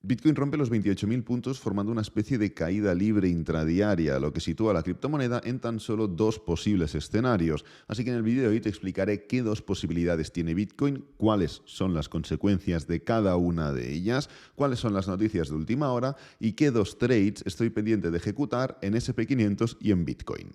Bitcoin rompe los 28.000 puntos formando una especie de caída libre intradiaria, lo que sitúa a la criptomoneda en tan solo dos posibles escenarios. Así que en el vídeo de hoy te explicaré qué dos posibilidades tiene Bitcoin, cuáles son las consecuencias de cada una de ellas, cuáles son las noticias de última hora y qué dos trades estoy pendiente de ejecutar en SP500 y en Bitcoin.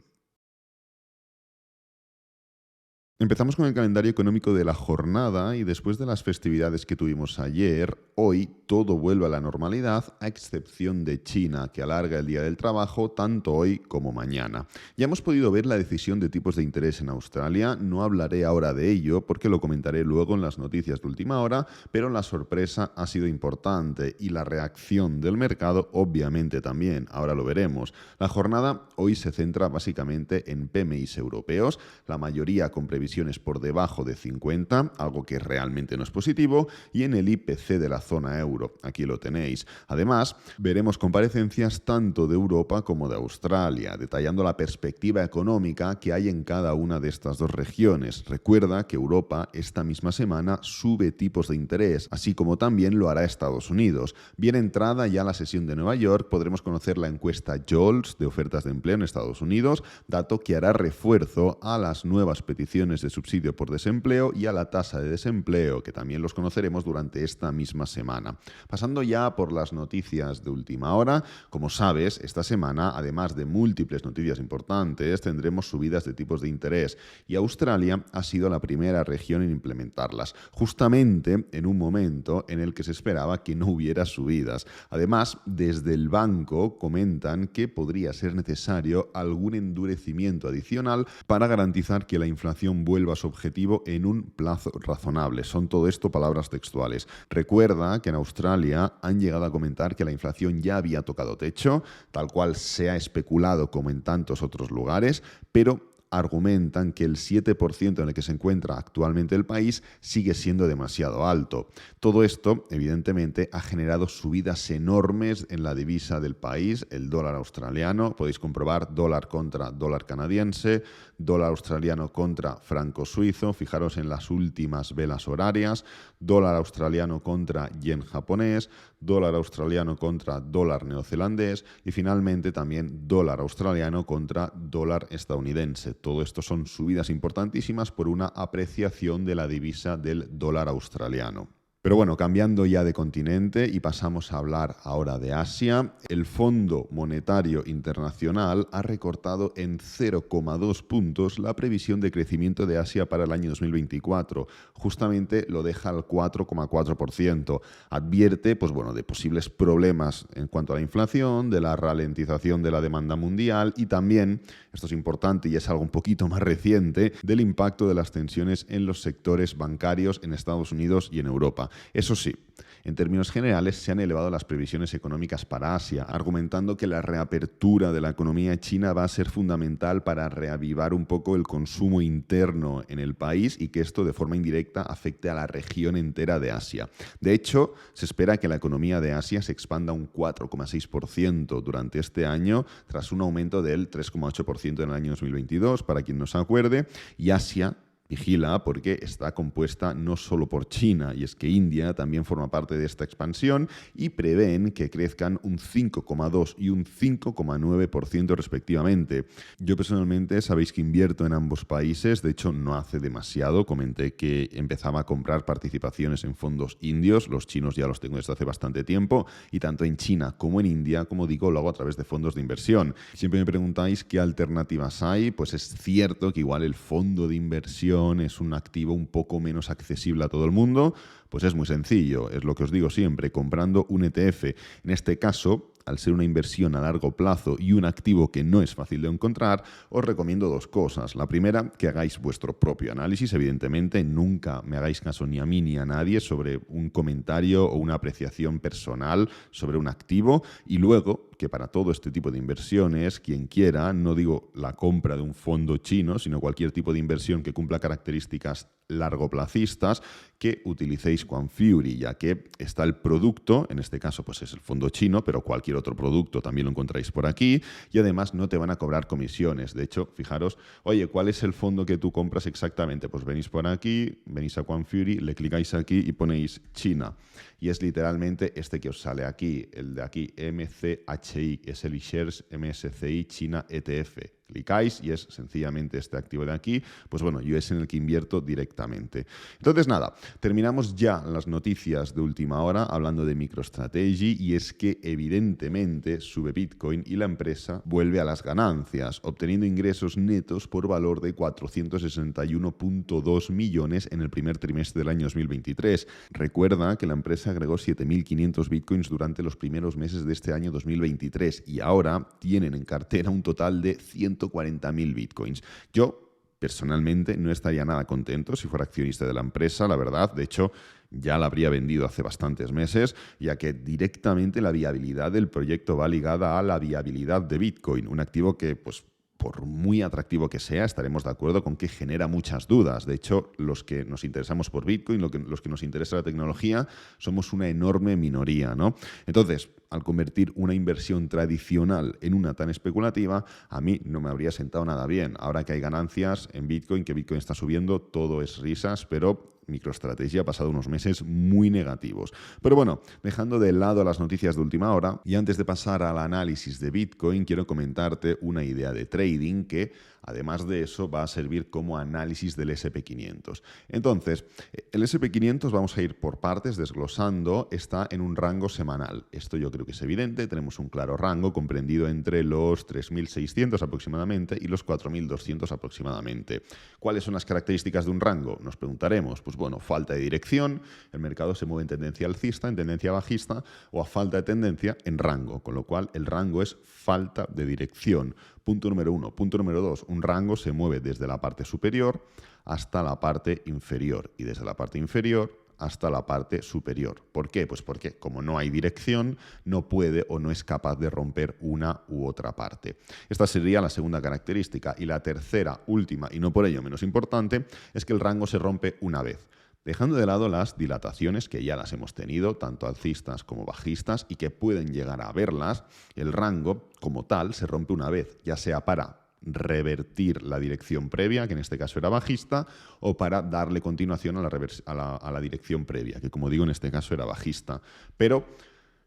Empezamos con el calendario económico de la jornada y después de las festividades que tuvimos ayer, hoy todo vuelve a la normalidad a excepción de China, que alarga el día del trabajo tanto hoy como mañana. Ya hemos podido ver la decisión de tipos de interés en Australia, no hablaré ahora de ello porque lo comentaré luego en las noticias de última hora, pero la sorpresa ha sido importante y la reacción del mercado obviamente también, ahora lo veremos. La jornada hoy se centra básicamente en PMIs europeos, la mayoría con previsiones por debajo de 50, algo que realmente no es positivo, y en el IPC de la zona euro. Aquí lo tenéis. Además, veremos comparecencias tanto de Europa como de Australia, detallando la perspectiva económica que hay en cada una de estas dos regiones. Recuerda que Europa esta misma semana sube tipos de interés, así como también lo hará Estados Unidos. Bien entrada ya la sesión de Nueva York, podremos conocer la encuesta JOLTS de ofertas de empleo en Estados Unidos, dato que hará refuerzo a las nuevas peticiones de subsidio por desempleo y a la tasa de desempleo, que también los conoceremos durante esta misma semana. Pasando ya por las noticias de última hora, como sabes, esta semana, además de múltiples noticias importantes, tendremos subidas de tipos de interés y Australia ha sido la primera región en implementarlas, justamente en un momento en el que se esperaba que no hubiera subidas. Además, desde el banco comentan que podría ser necesario algún endurecimiento adicional para garantizar que la inflación vuelva a su objetivo en un plazo razonable. Son todo esto palabras textuales. Recuerda que en Australia han llegado a comentar que la inflación ya había tocado techo, tal cual se ha especulado como en tantos otros lugares, pero argumentan que el 7% en el que se encuentra actualmente el país sigue siendo demasiado alto. Todo esto, evidentemente, ha generado subidas enormes en la divisa del país, el dólar australiano. Podéis comprobar dólar contra dólar canadiense, dólar australiano contra franco suizo. Fijaros en las últimas velas horarias. Dólar australiano contra yen japonés, dólar australiano contra dólar neozelandés y finalmente también dólar australiano contra dólar estadounidense. Todo esto son subidas importantísimas por una apreciación de la divisa del dólar australiano. Pero bueno, cambiando ya de continente y pasamos a hablar ahora de Asia, el Fondo Monetario Internacional ha recortado en 0,2 puntos la previsión de crecimiento de Asia para el año 2024. Justamente lo deja al 4,4%. Advierte, de posibles problemas en cuanto a la inflación, de la ralentización de la demanda mundial y también, esto es importante y es algo un poquito más reciente, del impacto de las tensiones en los sectores bancarios en Estados Unidos y en Europa. Eso sí, en términos generales se han elevado las previsiones económicas para Asia, argumentando que la reapertura de la economía china va a ser fundamental para reavivar un poco el consumo interno en el país y que esto de forma indirecta afecte a la región entera de Asia. De hecho, se espera que la economía de Asia se expanda un 4,6% durante este año, tras un aumento del 3,8% en el año 2022, para quien no se acuerde, y Asia vigila porque está compuesta no solo por China, y es que India también forma parte de esta expansión y prevén que crezcan un 5,2 y un 5,9% respectivamente. Yo personalmente sabéis que invierto en ambos países, de hecho no hace demasiado comenté que empezaba a comprar participaciones en fondos indios, los chinos ya los tengo desde hace bastante tiempo, y tanto en China como en India, como digo, lo hago a través de fondos de inversión. Siempre me preguntáis qué alternativas hay, pues es cierto que igual el fondo de inversión es un activo un poco menos accesible a todo el mundo, pues es muy sencillo, es lo que os digo siempre, comprando un ETF. En este caso, al ser una inversión a largo plazo y un activo que no es fácil de encontrar, os recomiendo dos cosas. La primera, que hagáis vuestro propio análisis. Evidentemente, nunca me hagáis caso ni a mí ni a nadie sobre un comentario o una apreciación personal sobre un activo. Y luego, que para todo este tipo de inversiones, quien quiera, no digo la compra de un fondo chino, sino cualquier tipo de inversión que cumpla características largoplacistas, que utilicéis Quanfury, ya que está el producto, en este caso pues es el fondo chino, pero cualquier cualquier otro producto también lo encontráis por aquí y además no te van a cobrar comisiones. De hecho, fijaros, oye, ¿cuál es el fondo que tú compras exactamente? Pues venís por aquí, venís a Quanfury, le clicáis aquí y ponéis China. Y es literalmente este que os sale aquí, el de aquí, MCHI, es el iShares MSCI China ETF. Clicáis y es sencillamente este activo de aquí, pues bueno, yo es en el que invierto directamente. Entonces nada, terminamos ya las noticias de última hora hablando de MicroStrategy y es que evidentemente sube Bitcoin y la empresa vuelve a las ganancias, obteniendo ingresos netos por valor de 461,2 millones en el primer trimestre del año 2023. Recuerda que la empresa agregó 7.500 Bitcoins durante los primeros meses de este año 2023 y ahora tienen en cartera un total de 140.000 Bitcoins. Yo, personalmente, no estaría nada contento si fuera accionista de la empresa, la verdad. De hecho, ya la habría vendido hace bastantes meses, ya que directamente la viabilidad del proyecto va ligada a la viabilidad de Bitcoin, un activo que, pues, por muy atractivo que sea, estaremos de acuerdo con que genera muchas dudas. De hecho, los que nos interesamos por Bitcoin, los que nos interesa la tecnología, somos una enorme minoría, ¿no? Entonces, al convertir una inversión tradicional en una tan especulativa, a mí no me habría sentado nada bien. Ahora que hay ganancias en Bitcoin, que Bitcoin está subiendo, todo es risas, pero MicroStrategy ha pasado unos meses muy negativos. Pero bueno, dejando de lado las noticias de última hora, y antes de pasar al análisis de Bitcoin, quiero comentarte una idea de trading que, además de eso, va a servir como análisis del SP500. Entonces, el SP500 vamos a ir por partes desglosando, está en un rango semanal. Esto yo creo que es evidente, tenemos un claro rango comprendido entre los 3.600 aproximadamente y los 4.200 aproximadamente. ¿Cuáles son las características de un rango? Nos preguntaremos. Pues bueno, falta de dirección, el mercado se mueve en tendencia alcista, en tendencia bajista o a falta de tendencia en rango, con lo cual el rango es falta de dirección. Punto número 1. Punto número 2. Un rango se mueve desde la parte superior hasta la parte inferior y desde la parte inferior hasta la parte superior. ¿Por qué? Pues porque como no hay dirección, no puede o no es capaz de romper una u otra parte. Esta sería la segunda característica. Y la tercera, última y no por ello menos importante, es que el rango se rompe una vez. Dejando de lado las dilataciones, que ya las hemos tenido, tanto alcistas como bajistas, y que pueden llegar a verlas, el rango como tal se rompe una vez, ya sea para revertir la dirección previa, que en este caso era bajista, o para darle continuación a la dirección previa, que como digo en este caso era bajista. Pero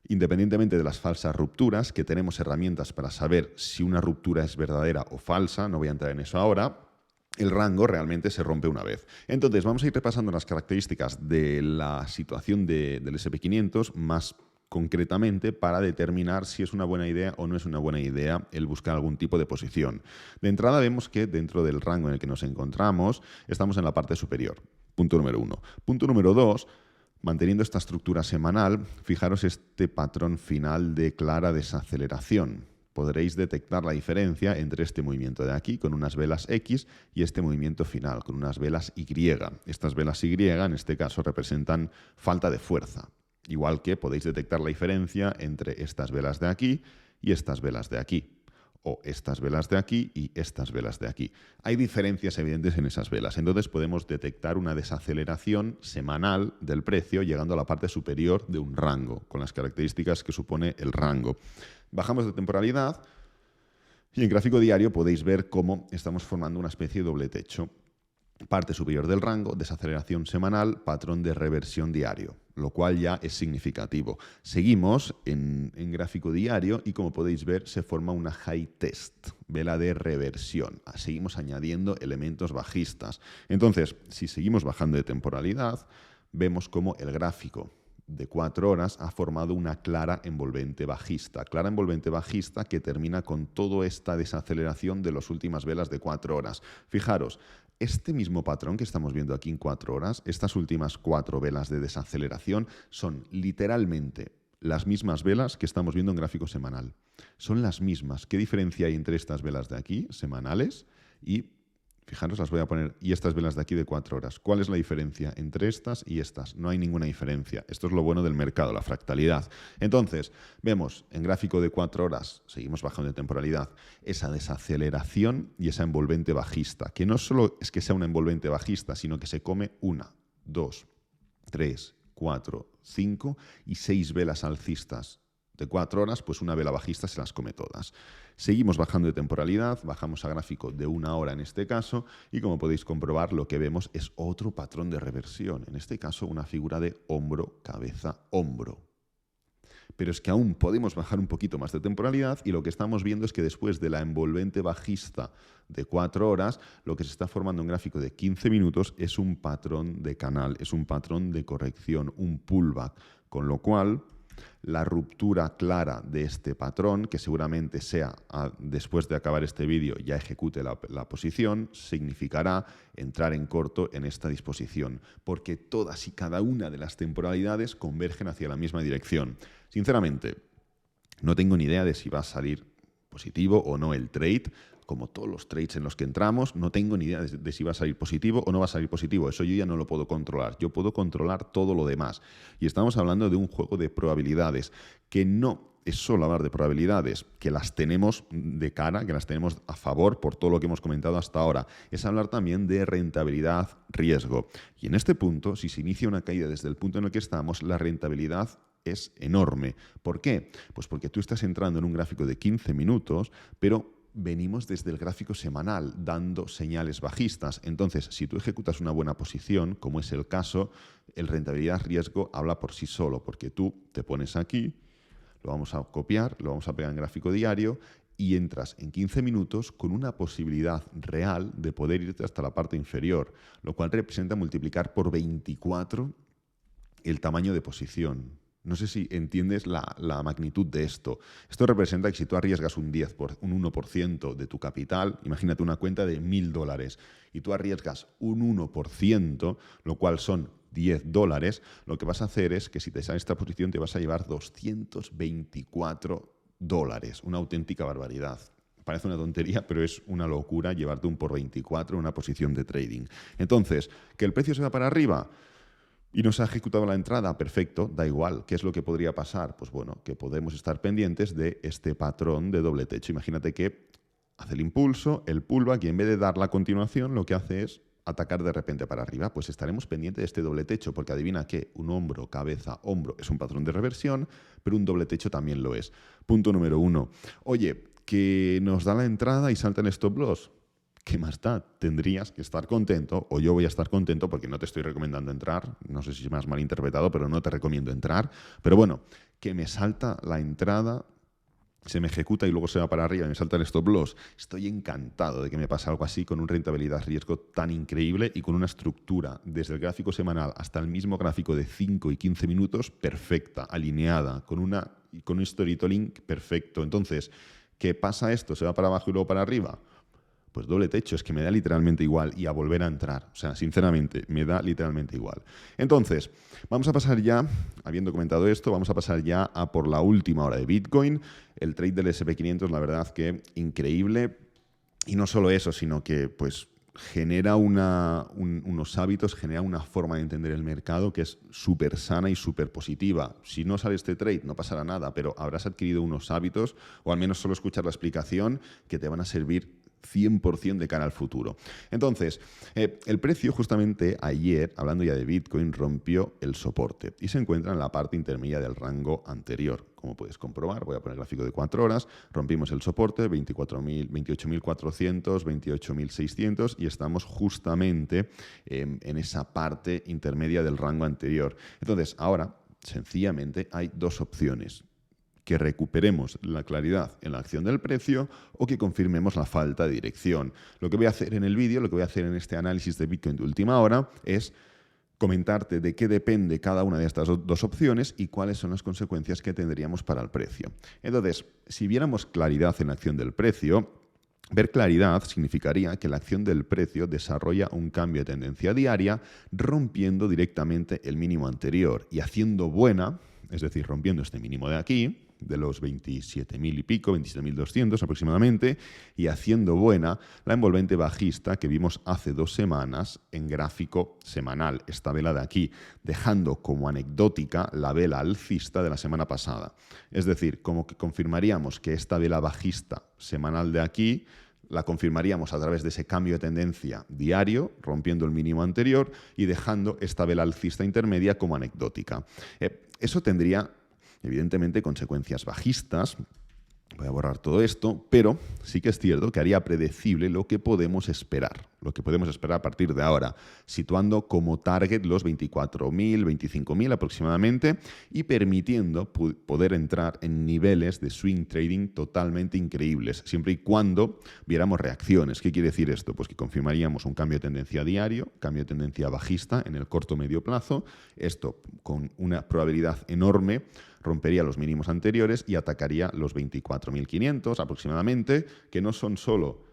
independientemente de las falsas rupturas, que tenemos herramientas para saber si una ruptura es verdadera o falsa, no voy a entrar en eso ahora, el rango realmente se rompe una vez. Entonces vamos a ir repasando las características de la situación del SP500 más concretamente para determinar si es una buena idea o no es una buena idea el buscar algún tipo de posición. De entrada vemos que dentro del rango en el que nos encontramos estamos en la parte superior. Punto número 1. Punto número 2. Manteniendo esta estructura semanal, fijaros este patrón final de clara desaceleración. Podréis detectar la diferencia entre este movimiento de aquí con unas velas X y este movimiento final con unas velas Y. Estas velas Y en este caso representan falta de fuerza. Igual que podéis detectar la diferencia entre estas velas de aquí y estas velas de aquí. O estas velas de aquí y estas velas de aquí. Hay diferencias evidentes en esas velas. Entonces podemos detectar una desaceleración semanal del precio llegando a la parte superior de un rango, con las características que supone el rango. Bajamos de temporalidad y en gráfico diario podéis ver cómo estamos formando una especie de doble techo. Parte superior del rango, desaceleración semanal, patrón de reversión diario, lo cual ya es significativo. Seguimos en gráfico diario y como podéis ver se forma una high test, vela de reversión. Seguimos añadiendo elementos bajistas. Entonces, si seguimos bajando de temporalidad, vemos como el gráfico de 4 horas ha formado una clara envolvente bajista. Clara envolvente bajista que termina con toda esta desaceleración de las últimas velas de 4 horas. Fijaros, este mismo patrón que estamos viendo aquí en 4 horas, estas últimas 4 velas de desaceleración, son literalmente las mismas velas que estamos viendo en gráfico semanal. Son las mismas. ¿Qué diferencia hay entre estas velas de aquí, semanales, y fijaros, las voy a poner, y estas velas de aquí de 4 horas? ¿Cuál es la diferencia entre estas y estas? No hay ninguna diferencia. Esto es lo bueno del mercado, la fractalidad. Entonces, vemos en gráfico de 4 horas, seguimos bajando de temporalidad, esa desaceleración y esa envolvente bajista, que no solo es que sea una envolvente bajista, sino que se come 1, 2, 3, 4, 5 y 6 velas alcistas de 4 horas, pues una vela bajista se las come todas. Seguimos bajando de temporalidad, bajamos a gráfico de 1 hora en este caso, y como podéis comprobar, lo que vemos es otro patrón de reversión. En este caso, una figura de hombro, cabeza, hombro. Pero es que aún podemos bajar un poquito más de temporalidad y lo que estamos viendo es que después de la envolvente bajista de 4 horas, lo que se está formando en un gráfico de 15 minutos es un patrón de canal, es un patrón de corrección, un pullback, con lo cual la ruptura clara de este patrón, que seguramente sea después de acabar este vídeo ya ejecute la posición, significará entrar en corto en esta disposición, porque todas y cada una de las temporalidades convergen hacia la misma dirección. Sinceramente, no tengo ni idea de si va a salir positivo o no el trade. Como todos los trades en los que entramos, no tengo ni idea de si va a salir positivo o no va a salir positivo. Eso yo ya no lo puedo controlar. Yo puedo controlar todo lo demás. Y estamos hablando de un juego de probabilidades, que no es solo hablar de probabilidades, que las tenemos de cara, que las tenemos a favor por todo lo que hemos comentado hasta ahora. Es hablar también de rentabilidad, riesgo. Y en este punto, si se inicia una caída desde el punto en el que estamos, la rentabilidad es enorme. ¿Por qué? Pues porque tú estás entrando en un gráfico de 15 minutos, pero venimos desde el gráfico semanal dando señales bajistas. Entonces, si tú ejecutas una buena posición, como es el caso, el rentabilidad-riesgo habla por sí solo, porque tú te pones aquí, lo vamos a copiar, lo vamos a pegar en gráfico diario y entras en 15 minutos con una posibilidad real de poder irte hasta la parte inferior, lo cual representa multiplicar por 24 el tamaño de posición. No sé si entiendes la magnitud de esto. Esto representa que si tú arriesgas un 1% de tu capital, imagínate una cuenta de $1.000 y tú arriesgas un 1%, lo cual son $10, lo que vas a hacer es que si te sale esta posición te vas a llevar $224. Una auténtica barbaridad. Parece una tontería, pero es una locura llevarte un por 24 en una posición de trading. Entonces, ¿que el precio se va para arriba? Y nos ha ejecutado la entrada, perfecto, da igual. ¿Qué es lo que podría pasar? Pues bueno, que podemos estar pendientes de este patrón de doble techo. Imagínate que hace el impulso, el pullback, y en vez de dar la continuación, lo que hace es atacar de repente para arriba. Pues estaremos pendientes de este doble techo, porque adivina que un hombro, cabeza, hombro es un patrón de reversión, pero un doble techo también lo es. Punto número 1. Oye, que nos da la entrada y salta el stop loss. ¿Qué más da? Tendrías que estar contento, o yo voy a estar contento porque no te estoy recomendando entrar. No sé si me has malinterpretado, pero no te recomiendo entrar. Pero bueno, que me salta la entrada, se me ejecuta y luego se va para arriba y me salta el stop loss. Estoy encantado de que me pase algo así con un rentabilidad-riesgo tan increíble y con una estructura desde el gráfico semanal hasta el mismo gráfico de 5 y 15 minutos perfecta, alineada, con un storytelling perfecto. Entonces, ¿qué pasa esto? ¿Se va para abajo y luego para arriba? Pues doble techo, es que me da literalmente igual y a volver a entrar. O sea, sinceramente, me da literalmente igual. Entonces, vamos a pasar ya, habiendo comentado esto, vamos a pasar ya a por la última hora de Bitcoin. El trade del SP500, la verdad que increíble. Y no solo eso, sino que pues genera unos hábitos, genera una forma de entender el mercado que es súper sana y súper positiva. Si no sale este trade, no pasará nada, pero habrás adquirido unos hábitos, o al menos solo escuchar la explicación, que te van a servir 100% de cara al futuro. Entonces, el precio justamente ayer, hablando ya de Bitcoin, rompió el soporte y se encuentra en la parte intermedia del rango anterior. Como puedes comprobar, voy a poner el gráfico de 4 horas, rompimos el soporte, 28.400, 28.600 y estamos justamente en esa parte intermedia del rango anterior. Entonces, ahora, sencillamente, hay dos opciones: que recuperemos la claridad en la acción del precio o que confirmemos la falta de dirección. Lo que voy a hacer en el vídeo, lo que voy a hacer en este análisis de Bitcoin de última hora es comentarte de qué depende cada una de estas dos opciones y cuáles son las consecuencias que tendríamos para el precio. Entonces, si viéramos claridad en la acción del precio, ver claridad significaría que la acción del precio desarrolla un cambio de tendencia diaria rompiendo directamente el mínimo anterior y haciendo buena, es decir, rompiendo este mínimo de aquí, de los 27.000 y pico, 27.200 aproximadamente, y haciendo buena la envolvente bajista que vimos hace 2 semanas en gráfico semanal, esta vela de aquí, dejando como anecdótica la vela alcista de la semana pasada. Es decir, como que confirmaríamos que esta vela bajista semanal de aquí la confirmaríamos a través de ese cambio de tendencia diario, rompiendo el mínimo anterior y dejando esta vela alcista intermedia como anecdótica. Eso tendría evidentemente consecuencias bajistas. Voy a borrar todo esto, pero sí que es cierto que haría predecible lo que podemos esperar a partir de ahora, situando como target los 24.000, 25.000 aproximadamente y permitiendo poder entrar en niveles de swing trading totalmente increíbles, siempre y cuando viéramos reacciones. ¿Qué quiere decir esto? Pues que confirmaríamos un cambio de tendencia diario, cambio de tendencia bajista en el corto o medio plazo, esto con una probabilidad enorme rompería los mínimos anteriores y atacaría los 24.500 aproximadamente, que no son solo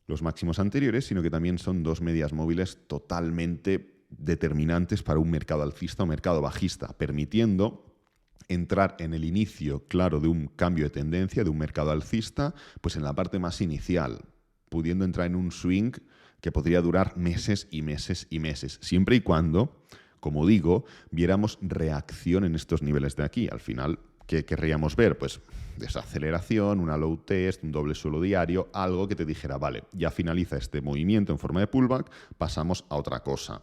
los máximos anteriores, sino que también son dos medias móviles totalmente determinantes para un mercado alcista o mercado bajista, permitiendo entrar en el inicio claro de un cambio de tendencia, de un mercado alcista, pues en la parte más inicial, pudiendo entrar en un swing que podría durar meses y meses y meses, siempre y cuando, como digo, viéramos reacción en estos niveles de aquí. Al final, ¿qué querríamos ver? Pues desaceleración, una low test, un doble suelo diario, algo que te dijera, vale, ya finaliza este movimiento en forma de pullback, pasamos a otra cosa.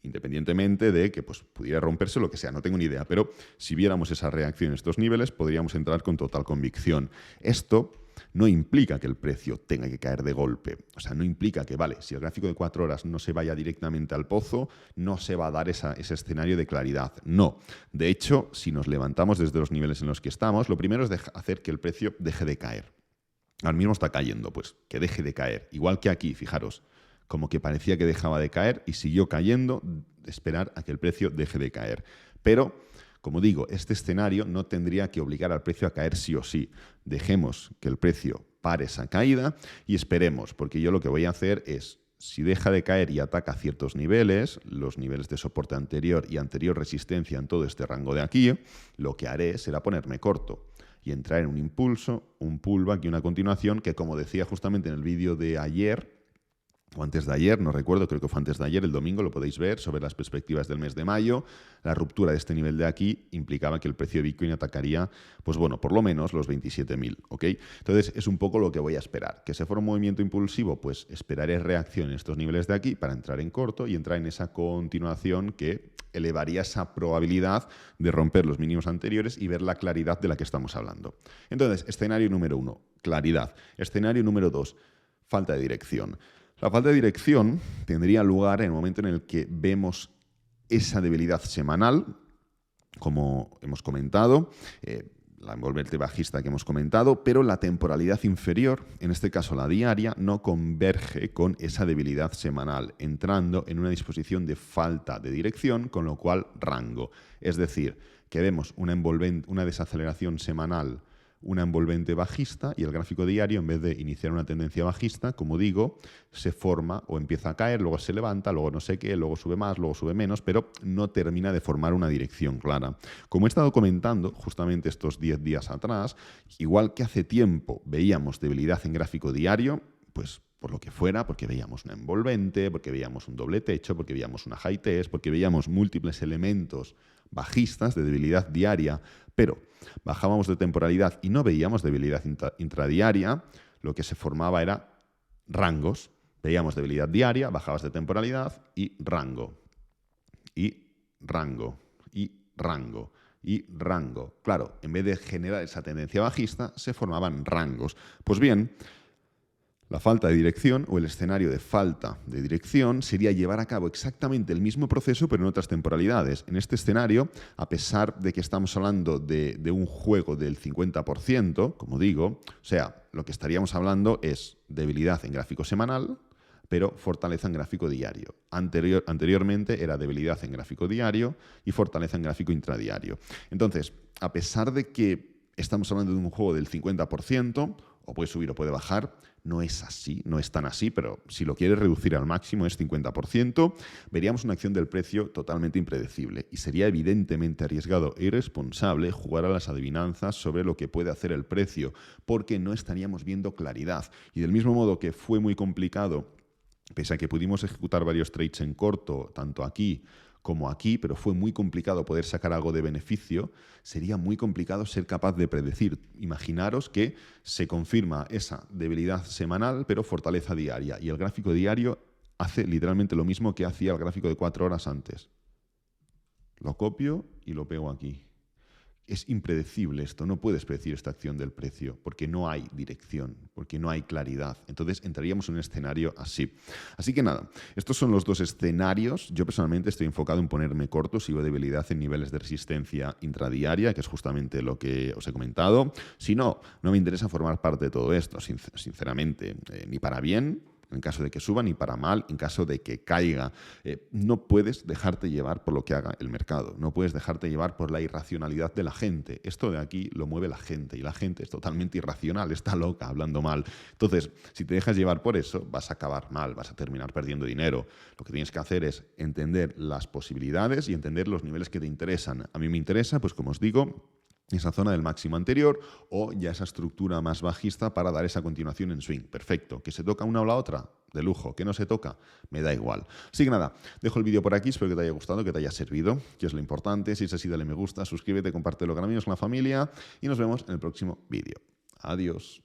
Independientemente de que pues, pudiera romperse lo que sea, no tengo ni idea, pero si viéramos esa reacción en estos niveles, podríamos entrar con total convicción. Esto no implica que el precio tenga que caer de golpe. O sea, no implica que, vale, si el gráfico de 4 horas no se vaya directamente al pozo, no se va a dar ese escenario de claridad. No. De hecho, si nos levantamos desde los niveles en los que estamos, lo primero es hacer que el precio deje de caer. Ahora mismo está cayendo, pues que deje de caer. Igual que aquí, fijaros, como que parecía que dejaba de caer y siguió cayendo, esperar a que el precio deje de caer. Pero, como digo, este escenario no tendría que obligar al precio a caer sí o sí. Dejemos que el precio pare esa caída y esperemos, porque yo lo que voy a hacer es, si deja de caer y ataca ciertos niveles, los niveles de soporte anterior y anterior resistencia en todo este rango de aquí, lo que haré será ponerme corto y entrar en un impulso, un pullback y una continuación que, como decía justamente en el vídeo de ayer, o antes de ayer, no recuerdo, creo que fue antes de ayer, el domingo, lo podéis ver, sobre las perspectivas del mes de mayo, la ruptura de este nivel de aquí implicaba que el precio de Bitcoin atacaría, pues bueno, por lo menos los 27.000, ¿ok? Entonces, es un poco lo que voy a esperar. ¿Que se forme un movimiento impulsivo? Pues esperaré reacción en estos niveles de aquí para entrar en corto y entrar en esa continuación que elevaría esa probabilidad de romper los mínimos anteriores y ver la claridad de la que estamos hablando. Entonces, escenario número 1, claridad. Escenario número 2, falta de dirección. La falta de dirección tendría lugar en el momento en el que vemos esa debilidad semanal, como hemos comentado, la envolvente bajista que hemos comentado, pero la temporalidad inferior, en este caso la diaria, no converge con esa debilidad semanal, entrando en una disposición de falta de dirección, con lo cual rango. Es decir, que vemos una desaceleración semanal, una envolvente bajista y el gráfico diario, en vez de iniciar una tendencia bajista, como digo, se forma o empieza a caer, luego se levanta, luego no sé qué, luego sube más, luego sube menos, pero no termina de formar una dirección clara. Como he estado comentando justamente estos 10 días atrás, igual que hace tiempo veíamos debilidad en gráfico diario, pues por lo que fuera, porque veíamos una envolvente, porque veíamos un doble techo, porque veíamos una high test, porque veíamos múltiples elementos bajistas de debilidad diaria, pero bajábamos de temporalidad y no veíamos debilidad intradiaria, lo que se formaba era rangos. Veíamos debilidad diaria, bajabas de temporalidad y rango. Y rango. Y rango. Y rango. Claro, en vez de generar esa tendencia bajista, se formaban rangos. Pues bien, la falta de dirección o el escenario de falta de dirección sería llevar a cabo exactamente el mismo proceso pero en otras temporalidades. En este escenario, a pesar de que estamos hablando de un juego del 50%, como digo, o sea, lo que estaríamos hablando es debilidad en gráfico semanal, pero fortaleza en gráfico diario. Anteriormente era debilidad en gráfico diario y fortaleza en gráfico intradiario. Entonces, a pesar de que estamos hablando de un juego del 50%, o puede subir o puede bajar, no es así, no es tan así, pero si lo quieres reducir al máximo es 50%, veríamos una acción del precio totalmente impredecible y sería evidentemente arriesgado e irresponsable jugar a las adivinanzas sobre lo que puede hacer el precio, porque no estaríamos viendo claridad. Y del mismo modo que fue muy complicado, pese a que pudimos ejecutar varios trades en corto, tanto aquí como aquí, pero fue muy complicado poder sacar algo de beneficio, sería muy complicado ser capaz de predecir. Imaginaros que se confirma esa debilidad semanal, pero fortaleza diaria, y el gráfico diario hace literalmente lo mismo que hacía el gráfico de 4 horas antes. Lo copio y lo pego aquí. es impredecible esto, no puedes predecir esta acción del precio porque no hay dirección, porque no hay claridad. Entonces entraríamos en un escenario así. Así que nada, estos son los dos escenarios. Yo personalmente estoy enfocado en ponerme corto si veo debilidad en niveles de resistencia intradiaria, que es justamente lo que os he comentado. Si no, no me interesa formar parte de todo esto, sinceramente, ni para bien, en caso de que suba, ni para mal, en caso de que caiga. No puedes dejarte llevar por lo que haga el mercado, no puedes dejarte llevar por la irracionalidad de la gente. Esto de aquí lo mueve la gente y la gente es totalmente irracional, está loca, hablando mal. Entonces, si te dejas llevar por eso, vas a acabar mal, vas a terminar perdiendo dinero. Lo que tienes que hacer es entender las posibilidades y entender los niveles que te interesan. A mí me interesa, pues como os digo, esa zona del máximo anterior o ya esa estructura más bajista para dar esa continuación en swing. Perfecto. ¿Que se toca una o la otra? De lujo. ¿Que no se toca? Me da igual. Así que nada, dejo el vídeo por aquí. Espero que te haya gustado, que te haya servido, que es lo importante. Si es así, dale me gusta, suscríbete, compártelo con amigos, con la familia y nos vemos en el próximo vídeo. Adiós.